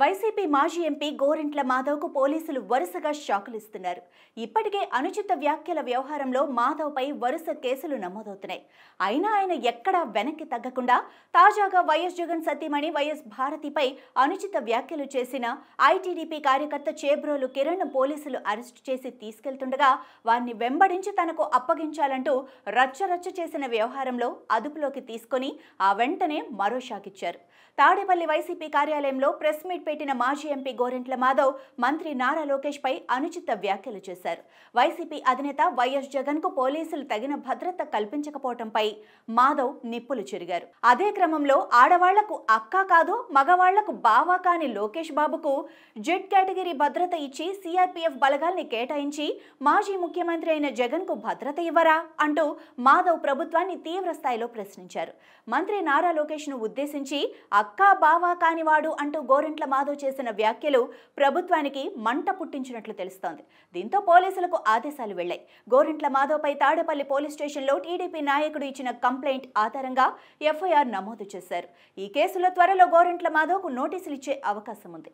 YCP మాజీ MP Gorantla మాధవ్కు పోలీసులు వరుసగా షాకులు ఇస్తున్నారు. ఇప్పటికే అనుచిత వ్యాఖ్యల వ్యవహారంలో మాధవ్పై వరుస కేసులు నమోదవుతున్నాయి. అయినా ఆయన ఎక్కడా వెనక్కి తగ్గకుండా తాజాగా వైఎస్ జగన్ సతీమణి వైఎస్ భారతిపై అనుచిత వ్యాఖ్యలు చేసిన ఐటీడీపీ కార్యకర్త చేబ్రోలు కిరణ్ పోలీసులు అరెస్టు చేసి తీసుకెళ్తుండగా వారిని వెంబడించి తనకు అప్పగించాలంటూ రచ్చరచ్చ చేసిన వ్యవహారంలో అదుపులోకి తీసుకొని ఆ వెంటనే మరో షాకిచ్చారు. తాడేపల్లి వైసీపీ కార్యాలయంలో ప్రెస్ మీట్ పెట్టిన మాజీ ఎంపీ గోరింట్ల మాధవ్ మంత్రి నారా లోకేష్ పై అనుచిత వ్యాఖ్యలు చేశారు. వైసీపీ అధినేత వైఎస్ జగన్ కు పోలీసులు తగిన భద్రత కల్పించకపోవడంపై మాధవ్ నిప్పులు చెరిగారు. అదే క్రమంలో ఆడవాళ్లకు అక్క కాదు మగవాళ్లకు బావ కాని లోకేష్ బాబుకు జెడ్ కేటగిరీ భద్రత ఇచ్చి సిఆర్పీఎఫ్ బలగాల్ని కేటాయించి మాజీ ముఖ్యమంత్రి అయిన జగన్ కు భద్రత ఇవ్వరా అంటూ మాధవ్ ప్రభుత్వాన్ని తీవ్ర స్థాయిలో ప్రశ్నించారు. మంత్రి నారా లోకేష్ ను ఉద్దేశించి అక్కా బావా కానివాడు అంటూ గోరింట్ల మాధవ్ చేసిన వ్యాఖ్యలు ప్రభుత్వానికి మంట పుట్టించినట్లు తెలుస్తోంది. దీంతో పోలీసులకు ఆదేశాలు వెళ్లాయి. గోరింట్ల మాధవ్ పై తాడేపల్లి పోలీస్ స్టేషన్లో టీడీపీ నాయకుడు ఇచ్చిన కంప్లైంట్ ఆధారంగా ఎఫ్ఐఆర్ నమోదు చేశారు. ఈ కేసులో త్వరలో గోరింట్ల మాధవ్కు నోటీసులు ఇచ్చే అవకాశం ఉంది.